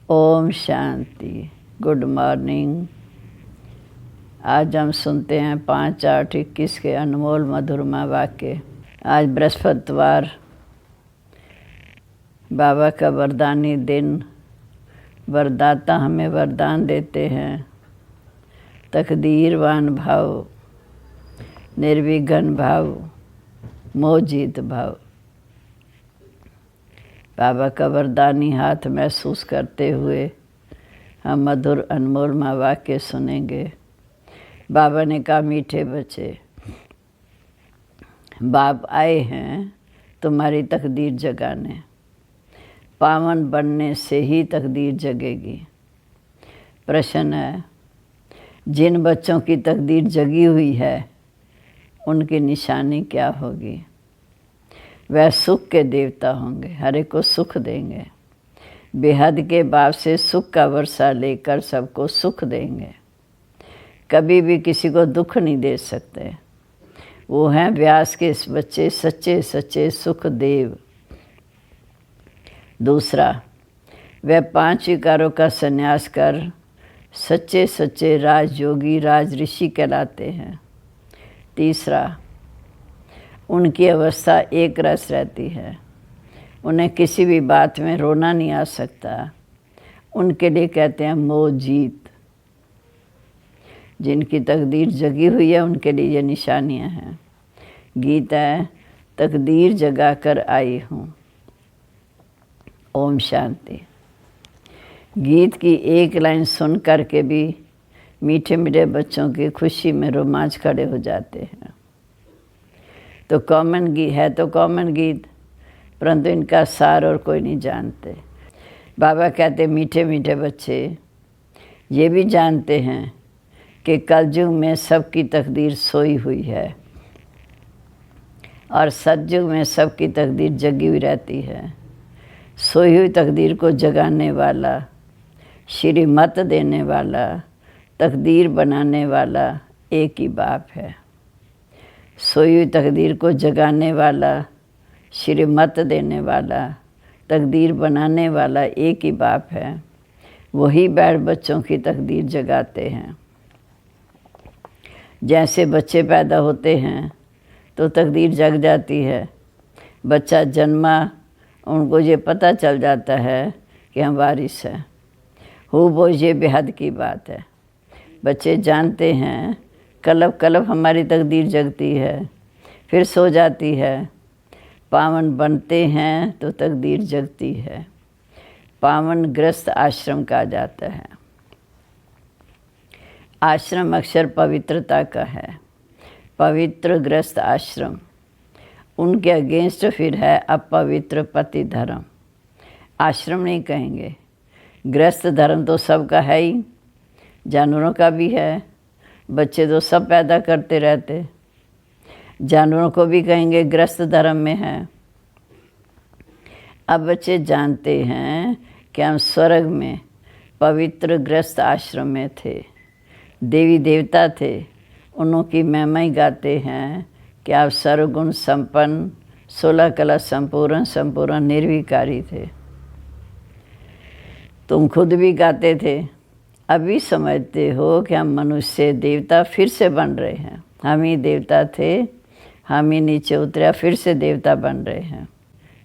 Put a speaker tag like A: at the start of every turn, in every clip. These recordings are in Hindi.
A: ओम शांति। Good morning. आज हम सुनते हैं 5-8-21 के अनमोल मधुरमा वाक्य। आज बृहस्पतिवार, बाबा का वरदानी दिन। वरदाता हमें वरदान देते हैं। तकदीरवान भाव, निर्विघ्न भाव, मोहजीत भाव। बाबा का वरदानी हाथ महसूस करते हुए हम मधुर अनमोल माँ वाक्य सुनेंगे। बाबा ने कहा, मीठे बच्चे, बाप आए हैं तुम्हारी तकदीर जगाने। पावन बनने से ही तकदीर जगेगी। प्रश्न है, जिन बच्चों की तकदीर जगी हुई है उनकी निशानी क्या होगी? वह सुख के देवता होंगे, हर एक को सुख देंगे। बेहद के बाप से सुख का वर्षा लेकर सबको सुख देंगे। कभी भी किसी को दुख नहीं दे सकते। वो हैं व्यास के बच्चे, सच्चे सच्चे सुख देव। दूसरा, वह 5 विकारों का संन्यास कर सच्चे सच्चे राजयोगी राज ऋषि कहलाते हैं। तीसरा, उनकी अवस्था एक रस रहती है। उन्हें किसी भी बात में रोना नहीं आ सकता। उनके लिए कहते हैं मोह जीत। जिनकी तकदीर जगी हुई है उनके लिए ये निशानियां हैं। गीत है, तकदीर जगा कर आई हूँ। ओम शांति। गीत की एक लाइन सुन करके भी मीठे मीठे बच्चों की खुशी में रोमांच खड़े हो जाते हैं। तो कॉमन गीत है, तो कॉमन गीत, परंतु इनका सार और कोई नहीं जानते। बाबा कहते, मीठे मीठे बच्चे, ये भी जानते हैं कि कलयुग में सबकी तकदीर सोई हुई है और सतयुग में सबकी तकदीर जगी हुई रहती है। सोई हुई तकदीर को जगाने वाला, श्रीमत देने वाला, तकदीर बनाने वाला एक ही बाप है। सोई हुई तकदीर को जगाने वाला, श्रीमत देने वाला, तकदीर बनाने वाला एक ही बाप है। वही बैठ बच्चों की तकदीर जगाते हैं। जैसे बच्चे पैदा होते हैं तो तकदीर जग जाती है। बच्चा जन्मा, उनको ये पता चल जाता है कि हम वारिस हैं। वो ये बेहद की बात है। बच्चे जानते हैं कलब कलब हमारी तकदीर जगती है, फिर सो जाती है। पावन बनते हैं तो तकदीर जगती है। पावन ग्रस्त आश्रम कहा जाता है। आश्रम अक्षर पवित्रता का है। पवित्र ग्रस्त आश्रम। उनके अगेंस्ट फिर है अपवित्र पति धर्म। आश्रम नहीं कहेंगे। ग्रस्त धर्म तो सबका है ही, जानवरों का भी है। बच्चे तो सब पैदा करते रहते। जानवरों को भी कहेंगे ग्रस्त धर्म में है। अब बच्चे जानते हैं कि हम स्वर्ग में पवित्र ग्रस्त आश्रम में थे। देवी देवता थे, उनकी महिमा ही गाते हैं कि आप सर्वगुण संपन्न, 16 कला संपूर्ण निर्विकारी थे। तुम खुद भी गाते थे। अभी समझते हो कि हम मनुष्य देवता फिर से बन रहे हैं। हम ही देवता थे, हम ही नीचे उतरे, फिर से देवता बन रहे हैं।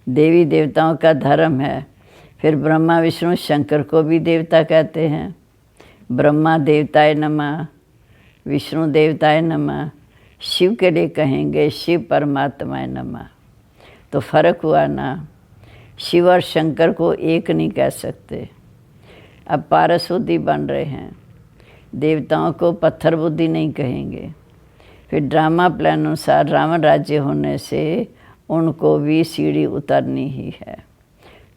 A: देवी देवताओं का धर्म है। फिर ब्रह्मा विष्णु शंकर को भी देवता कहते हैं। ब्रह्मा देवताय नमः, विष्णु देवताय नमः। शिव के लिए कहेंगे शिव परमात्माय नमः। तो फर्क हुआ ना। शिव और शंकर को एक नहीं कह सकते। अब पारस बुद्धि बन रहे हैं। देवताओं को पत्थर बुद्धि नहीं कहेंगे। फिर ड्रामा प्लान अनुसार रावण राज्य होने से उनको भी सीढ़ी उतरनी ही है।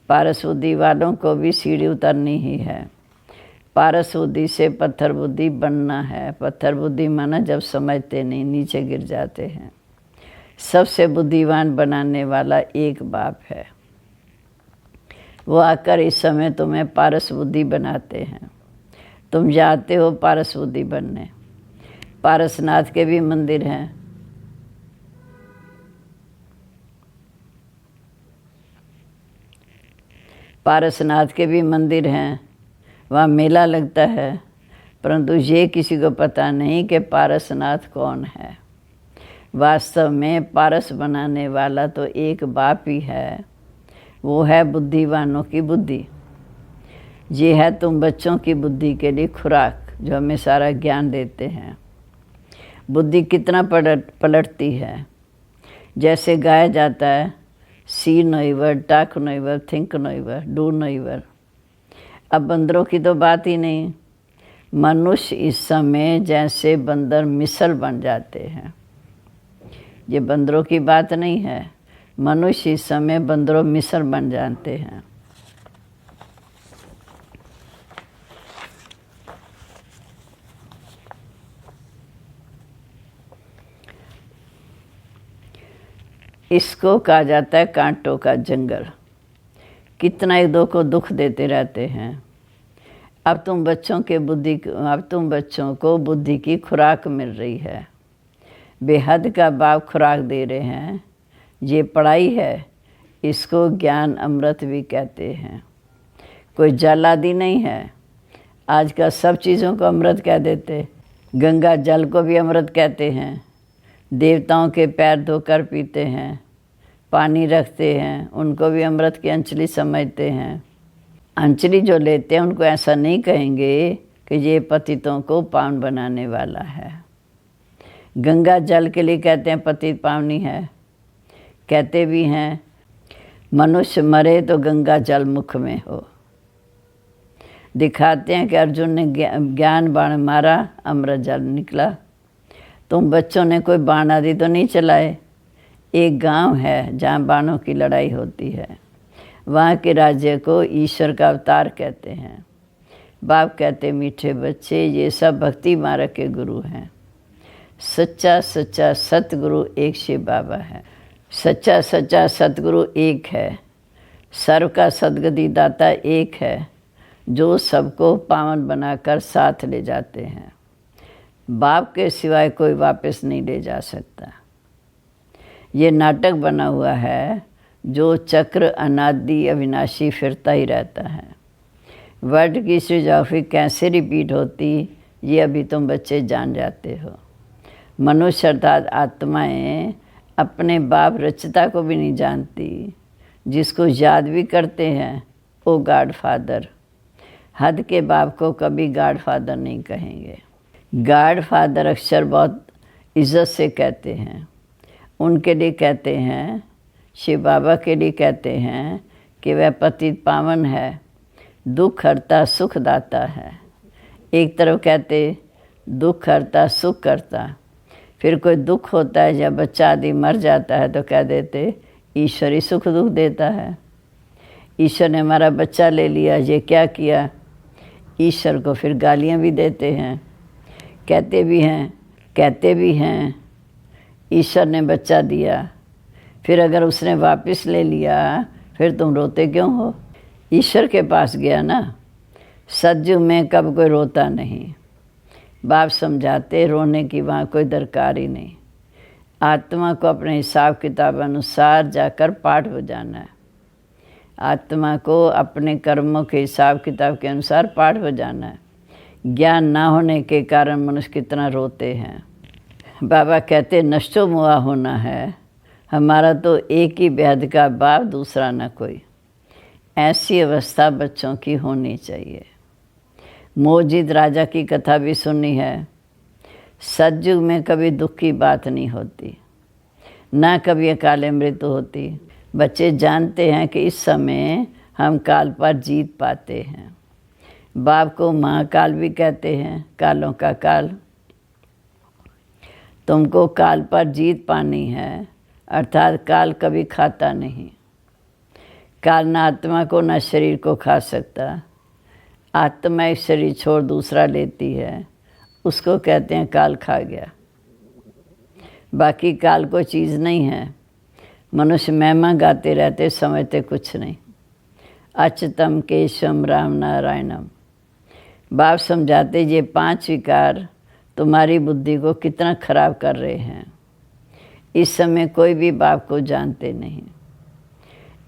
A: पारस बुद्धि वालों को भी सीढ़ी उतरनी ही है। पारस बुद्धि से पत्थर बुद्धि बनना है। पत्थर बुद्धि माना जब समझते नहीं, नीचे गिर जाते हैं। सबसे बुद्धिमान बनाने वाला एक बाप है। वो आकर इस समय तुम्हें पारस बुद्धि बनाते हैं। तुम जाते हो पारस बुद्धि बनने। पारसनाथ के भी मंदिर हैं। पारसनाथ के भी मंदिर हैं। वहाँ मेला लगता है, परंतु ये किसी को पता नहीं कि पारसनाथ कौन है। वास्तव में पारस बनाने वाला तो एक बाप ही है, वो है बुद्धिवानों की बुद्धि। ये है तुम बच्चों की बुद्धि के लिए खुराक, जो हमें सारा ज्ञान देते हैं। बुद्धि कितना पलटती है। जैसे गाया जाता है, सी नोइवर, टाक नोइवर, थिंक नोइवर, डू नोइवर। अब बंदरों की तो बात ही नहीं। मनुष्य इस समय जैसे बंदर मिसल बन जाते हैं। ये बंदरों की बात नहीं है, मनुष्य इस समय बंदरों मिसल बन जाते हैं। इसको कहा जाता है कांटों का जंगल। कितना एक दो को दुख देते रहते हैं। अब तुम बच्चों को बुद्धि की खुराक मिल रही है। बेहद का बाप खुराक दे रहे हैं। ये पढ़ाई है, इसको ज्ञान अमृत भी कहते हैं। कोई जल आदि नहीं है। आजकल सब चीज़ों को अमृत कह देते। गंगा जल को भी अमृत कहते हैं। देवताओं के पैर धोकर पीते हैं, पानी रखते हैं, उनको भी अमृत की अंजलि समझते हैं। अंजलि जो लेते हैं उनको ऐसा नहीं कहेंगे कि ये पतितों को पावन बनाने वाला है। गंगा जल के लिए कहते हैं पतित पावनी है। कहते भी हैं मनुष्य मरे तो गंगा जल मुख में हो। दिखाते हैं कि अर्जुन ने ज्ञान बाण मारा, अमृत जल निकला। तुम बच्चों ने कोई बाण आदि तो नहीं चलाए। एक गांव है जहाँ बाणों की लड़ाई होती है। वहाँ के राज्य को ईश्वर का अवतार कहते हैं। बाप कहते मीठे बच्चे, ये सब भक्ति मार्ग के गुरु हैं। सच्चा सच्चा सतगुरु एक शिव बाबा है। सच्चा सच्चा सतगुरु एक है। सर्व का सदगति दाता एक है, जो सबको पावन बनाकर साथ ले जाते हैं। बाप के सिवाय कोई वापस नहीं ले जा सकता। ये नाटक बना हुआ है, जो चक्र अनादि अविनाशी फिरता ही रहता है। वर्ड की सृजॉफी कैसे रिपीट होती, ये अभी तुम बच्चे जान जाते हो। मनुष्य अर्थात आत्माएं अपने बाप रचता को भी नहीं जानती। जिसको याद भी करते हैं वो गॉड फादर। हद के बाप को कभी गॉड फादर नहीं कहेंगे। गॉड फादर अक्सर बहुत इज्जत से कहते हैं। उनके लिए कहते हैं, शिव बाबा के लिए कहते हैं कि वह पतित पावन है, दुख हरता सुख दाता है। एक तरफ कहते दुख हरता सुख करता। फिर कोई दुख होता है, जब बच्चा आदि मर जाता है तो कह देते ईश्वर ही सुख दुख देता है। ईश्वर ने हमारा बच्चा ले लिया, ये क्या किया। ईश्वर को फिर गालियाँ भी देते हैं। कहते भी हैं ईश्वर ने बच्चा दिया, फिर अगर उसने वापस ले लिया फिर तुम रोते क्यों हो। ईश्वर के पास गया ना। सतयुग में कब कोई रोता नहीं। बाप समझाते रोने की वहाँ कोई दरकार ही नहीं। आत्मा को अपने हिसाब किताब अनुसार जाकर पाठ बजाना है। आत्मा को अपने कर्मों के हिसाब किताब के अनुसार पाठ बजाना है। ज्ञान ना होने के कारण मनुष्य कितना रोते हैं। बाबा कहते नष्टो मुआ होना है। हमारा तो एक ही बेहद का बाप, दूसरा न कोई। ऐसी अवस्था बच्चों की होनी चाहिए। मोहजिद राजा की कथा भी सुनी है। सतयुग में कभी दुख की बात नहीं होती, ना कभी अकाले मृत्यु होती। बच्चे जानते हैं कि इस समय हम काल पर जीत पाते हैं। बाप को महाकाल भी कहते हैं, कालों का काल। तुमको काल पर जीत पानी है, अर्थात काल कभी खाता नहीं। काल ना आत्मा को ना शरीर को खा सकता। आत्मा एक शरीर छोड़ दूसरा लेती है, उसको कहते हैं काल खा गया। बाकी काल कोई चीज़ नहीं है। मनुष्य महिमा गाते रहते, समझते कुछ नहीं। अच्युतम केशवम राम नारायणम। बाप समझाते ये 5 विकार तुम्हारी बुद्धि को कितना खराब कर रहे हैं। इस समय कोई भी बाप को जानते नहीं,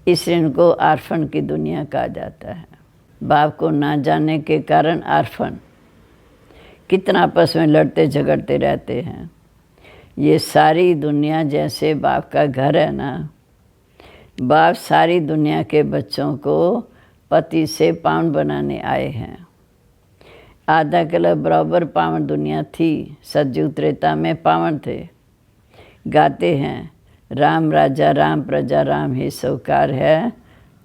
A: इसलिए इनको आर्फन की दुनिया कहा जाता है। बाप को ना जानने के कारण आर्फन कितना आपस में लड़ते झगड़ते रहते हैं। ये सारी दुनिया जैसे बाप का घर है ना, बाप सारी दुनिया के बच्चों को पति से पावन बनाने आए हैं। आधा किलो बराबर पावन दुनिया थी, सतयुग त्रेता में पावन थे। गाते हैं राम राजा राम प्रजा राम ही सौकार है,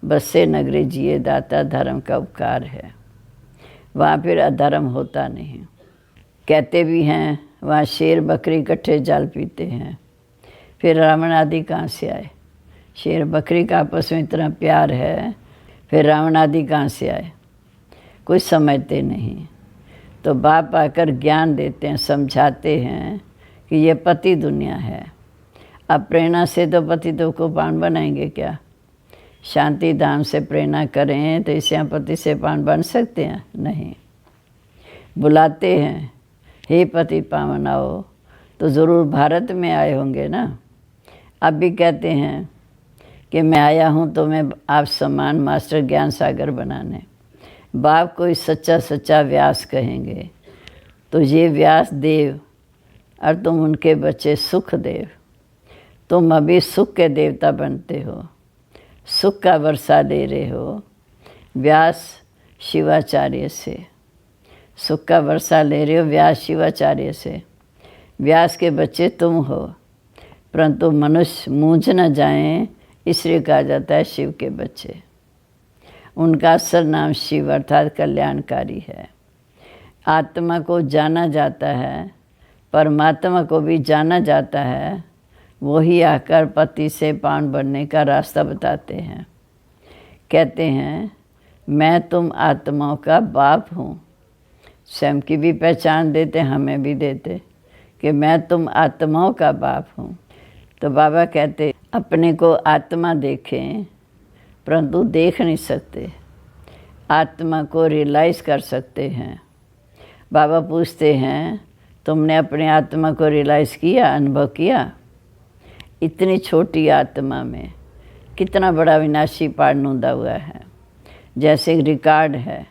A: बसे नगरी जिए दाता धर्म का उपकार है। वहाँ फिर अधर्म होता नहीं। कहते भी हैं वहाँ शेर बकरी इकट्ठे जल पीते हैं। फिर रावण आदि कहाँ से आए? शेर बकरी का आपस में इतना प्यार है, फिर रावण आदि कहाँ से आए? कोई समझते नहीं। तो बाप आकर ज्ञान देते हैं, समझाते हैं कि ये पति दुनिया है। अब प्रेरणा से तो पति तो को पान बनाएंगे क्या? शांति धाम से प्रेरणा करें तो इससे पति से पान बन सकते हैं? नहीं। बुलाते हैं हे पति पावन आओ, तो ज़रूर भारत में आए होंगे ना। अब भी कहते हैं कि मैं आया हूँ तो मैं आप समान मास्टर ज्ञान सागर बनाने। बाप कोई सच्चा सच्चा व्यास कहेंगे तो ये व्यास देव और तुम उनके बच्चे सुख देव। तुम अभी सुख के देवता बनते हो, सुख का वर्षा ले रहे हो व्यास शिवाचार्य से। सुख का वर्षा ले रहे हो व्यास शिवाचार्य से। व्यास के बच्चे तुम हो, परंतु मनुष्य मूंझ न जाएं इसलिए कहा जाता है शिव के बच्चे। उनका असल नाम शिव अर्थात कल्याणकारी है। आत्मा को जाना जाता है, परमात्मा को भी जाना जाता है। वही आकर पति से पावन बनने का रास्ता बताते हैं। कहते हैं मैं तुम आत्माओं का बाप हूँ। स्वयं की भी पहचान देते, हमें भी देते कि मैं तुम आत्माओं का बाप हूँ। तो बाबा कहते अपने को आत्मा देखें परंतु देख नहीं सकते, आत्मा को रियलाइज़ कर सकते हैं। बाबा पूछते हैं तुमने अपने आत्मा को रियलाइज़ किया, अनुभव किया? इतनी छोटी आत्मा में कितना बड़ा विनाशी पाठ नूंदा हुआ है। जैसे रिकॉर्ड है,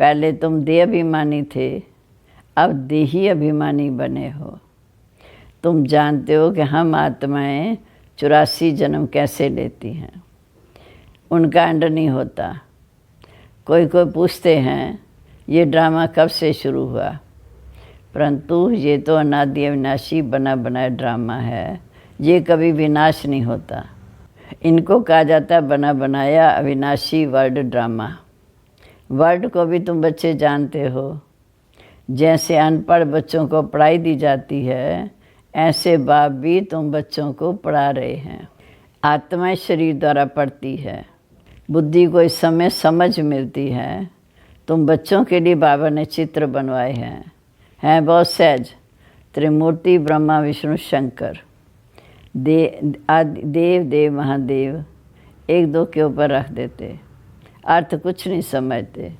A: पहले तुम देह अभिमानी थे, अब देही अभिमानी बने हो। तुम जानते हो कि हम आत्माएं 84 जन्म कैसे लेती हैं, उनका अंडर नहीं होता। कोई कोई पूछते हैं ये ड्रामा कब से शुरू हुआ, परंतु ये तो अनादि अविनाशी बना बनाया ड्रामा है, ये कभी विनाश नहीं होता। इनको कहा जाता है बना बनाया अविनाशी वर्ड ड्रामा। वर्ड को भी तुम बच्चे जानते हो। जैसे अनपढ़ बच्चों को पढ़ाई दी जाती है, ऐसे बाप भी तुम बच्चों को पढ़ा रहे हैं। आत्मा शरीर द्वारा पढ़ती है, बुद्धि को इस समय समझ मिलती है। तुम बच्चों के लिए बाबा ने चित्र बनवाए हैं बहुत सहज। त्रिमूर्ति ब्रह्मा विष्णु शंकर, देव देव महादेव एक दो के ऊपर रख देते, अर्थ कुछ नहीं समझते।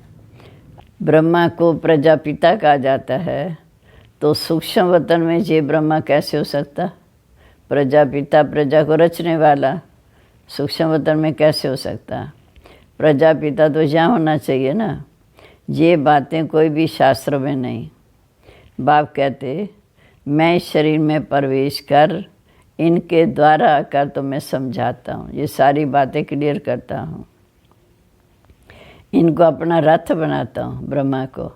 A: ब्रह्मा को प्रजापिता कहा जाता है, तो सूक्ष्म वतन में ये ब्रह्मा कैसे हो सकता? प्रजापिता प्रजा को रचने वाला सूक्ष्म वतन में कैसे हो सकता? प्रजापिता तो यहाँ होना चाहिए ना। ये बातें कोई भी शास्त्र में नहीं। बाप कहते मैं इस शरीर में प्रवेश कर इनके द्वारा आकर तो मैं समझाता हूँ, ये सारी बातें क्लियर करता हूँ, इनको अपना रथ बनाता हूँ। ब्रह्मा को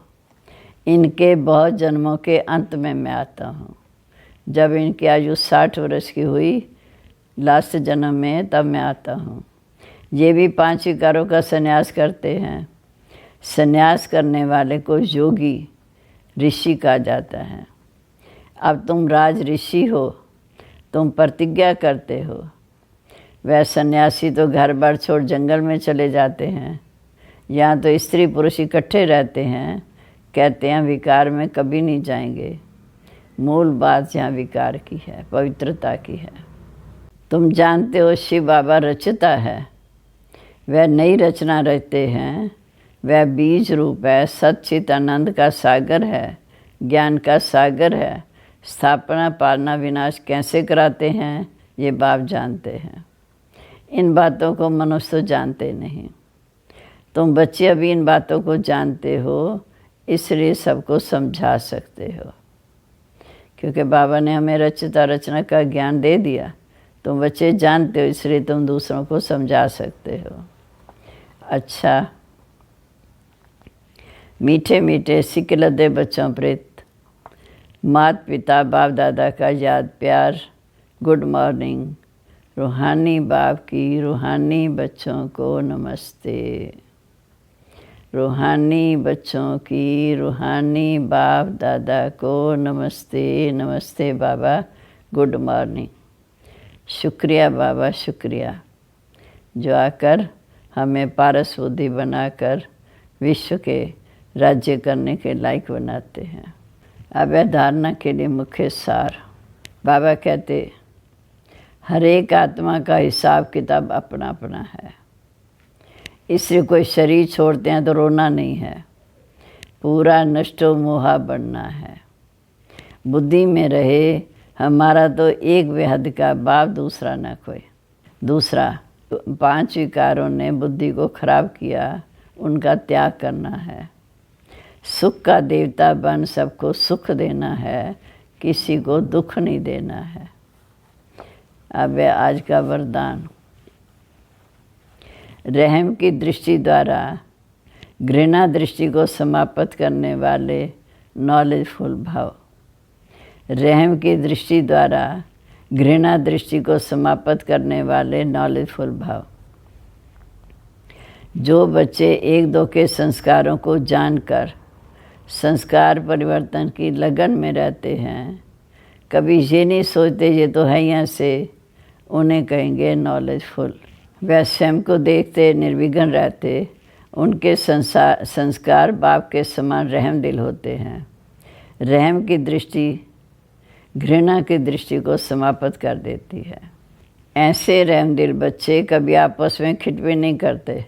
A: इनके बहुत जन्मों के अंत में मैं आता हूँ। जब इनकी आयु 60 वर्ष की हुई लास्ट जन्म में, तब मैं आता हूँ। ये भी 5 विकारों का संन्यास करते हैं। संन्यास करने वाले को योगी ऋषि कहा जाता है। अब तुम राज ऋषि हो, तुम प्रतिज्ञा करते हो। वह सन्यासी तो घर बार छोड़ जंगल में चले जाते हैं। यहाँ तो स्त्री पुरुष इकट्ठे रहते हैं, कहते हैं विकार में कभी नहीं जाएंगे। मूल बात यहाँ विकार की है, पवित्रता की है। तुम जानते हो शिव बाबा रचता है, वह नई रचना रचते हैं। वह बीज रूप है, सच्चित आनंद का सागर है, ज्ञान का सागर है। स्थापना पालना विनाश कैसे कराते हैं ये बाप जानते हैं। इन बातों को मनुष्य तो जानते नहीं। तुम बच्चे अभी इन बातों को जानते हो, इसलिए सबको समझा सकते हो, क्योंकि बाबा ने हमें रचता रचना का ज्ञान दे दिया। तुम बच्चे जानते हो, इसलिए तुम दूसरों को समझा सकते हो। अच्छा, मीठे मीठे सिकलदे बच्चों प्रेत, माता पिता बाप दादा का याद प्यार, गुड मॉर्निंग। रूहानी बाप की रूहानी बच्चों को नमस्ते। रूहानी बच्चों की रूहानी बाप दादा को नमस्ते। नमस्ते बाबा, गुड मॉर्निंग। शुक्रिया बाबा, शुक्रिया जो आकर हमें पारस बुद्धि बनाकर विश्व के राज्य करने के लायक बनाते हैं। अब धारणा के लिए मुख्य सार। बाबा कहते हर एक आत्मा का हिसाब किताब अपना अपना है, इसलिए कोई शरीर छोड़ते हैं तो रोना नहीं है, पूरा नष्टो मोहा बनना है। बुद्धि में रहे हमारा तो एक बेहद का बाप, दूसरा न कोई। दूसरा, 5 विकारों ने बुद्धि को खराब किया, उनका त्याग करना है। सुख का देवता बन सबको सुख देना है, किसी को दुख नहीं देना है। अब आज का वरदान। रहम की दृष्टि द्वारा घृणा दृष्टि को समाप्त करने वाले नॉलेजफुल भाव। रहम की दृष्टि द्वारा घृणा दृष्टि को समाप्त करने वाले नॉलेजफुल भाव। जो बच्चे 1-2 के संस्कारों को जानकर संस्कार परिवर्तन की लगन में रहते हैं, कभी ये नहीं सोचते ये तो है यहाँ से, उन्हें कहेंगे नॉलेजफुल। वह स्वयं को देखते निर्विघ्न रहते, उनके संस्कार बाप के समान रहम दिल होते हैं। रहम की दृष्टि घृणा की दृष्टि को समाप्त कर देती है। ऐसे रहम दिल बच्चे कभी आपस में खिटपी नहीं करते,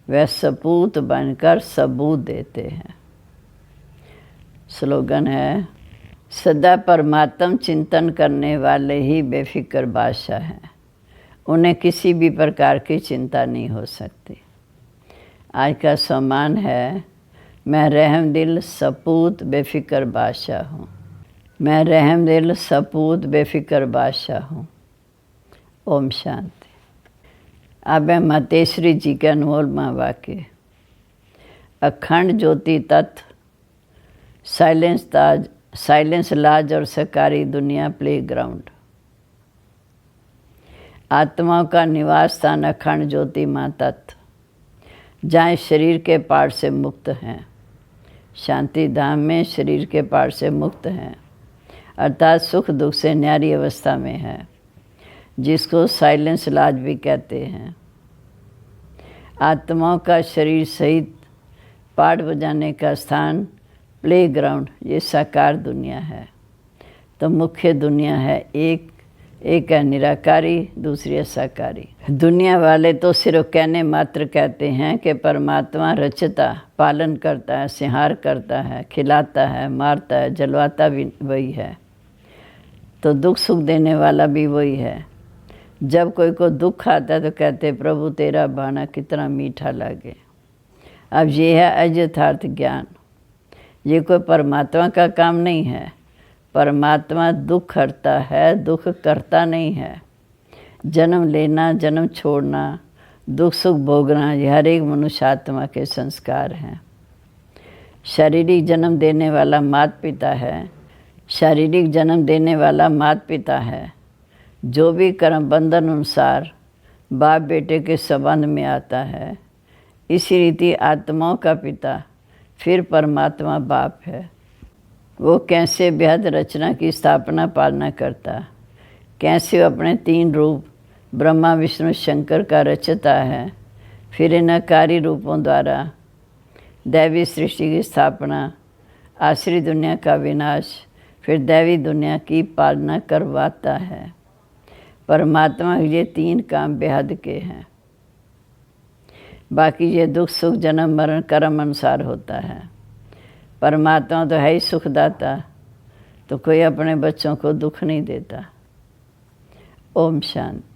A: वह सपूत बनकर सबूत देते हैं। स्लोगन है, सदा परमात्म चिंतन करने वाले ही बेफिक्र बादशाह हैं, उन्हें किसी भी प्रकार की चिंता नहीं हो सकती। आज का सम्मान है, मैं रहम दिल सपूत बेफिक्र बादशाह हूँ। मैं रहम दिल सपूत बेफिक्र बादशाह हूँ। ओम शांति। अब है मातेश्वरी जी के अनमोल महावाक्य। अखंड ज्योति तत्व, साइलेंस लाज और सकारी दुनिया प्ले ग्राउंड। आत्माओं का निवास स्थान अखंड ज्योति माँ तत्व, जहाँ शरीर के पार्ट से मुक्त हैं। शांति धाम में शरीर के पार्ट से मुक्त हैं, अर्थात सुख दुख से न्यारी अवस्था में है, जिसको साइलेंस लाज भी कहते हैं। आत्माओं का शरीर सहित पाठ बजाने का स्थान प्ले ग्राउंड, ये साकार दुनिया है। तो मुख्य दुनिया है एक है निराकारी, दूसरी है साकारी। दुनिया वाले तो सिर्फ कहने मात्र कहते हैं कि परमात्मा रचता, पालन करता है, संहार करता है, खिलाता है, मारता है, जलवाता भी वही है, तो दुख सुख देने वाला भी वही है। जब कोई को दुख आता है तो कहते प्रभु तेरा भाना कितना मीठा लगे। अब ये है अयथार्थ ज्ञान। ये कोई परमात्मा का काम नहीं है। परमात्मा दुख हरता है, दुख करता नहीं है। जन्म लेना, जन्म छोड़ना, दुख सुख भोगना, ये हर एक मनुष्य आत्मा के संस्कार हैं। शारीरिक जन्म देने वाला माता पिता है, शारीरिक जन्म देने वाला माता पिता है। जो भी कर्म बंधन अनुसार बाप बेटे के संबंध में आता है, इसी रीति आत्माओं का पिता फिर परमात्मा बाप है। वो कैसे बेहद रचना की स्थापना पालना करता, कैसे वो अपने 3 रूप ब्रह्मा विष्णु शंकर का रचता है, फिर इन अकारी रूपों द्वारा दैवी सृष्टि की स्थापना, आसुरी दुनिया का विनाश, फिर दैवी दुनिया की पालना करवाता है। परमात्मा के ये 3 काम बेहद के हैं। बाकी ये दुख सुख जन्म मरण कर्म अनुसार होता है। परमात्मा तो है ही सुखदाता, तो कोई अपने बच्चों को दुख नहीं देता। ओम शांति।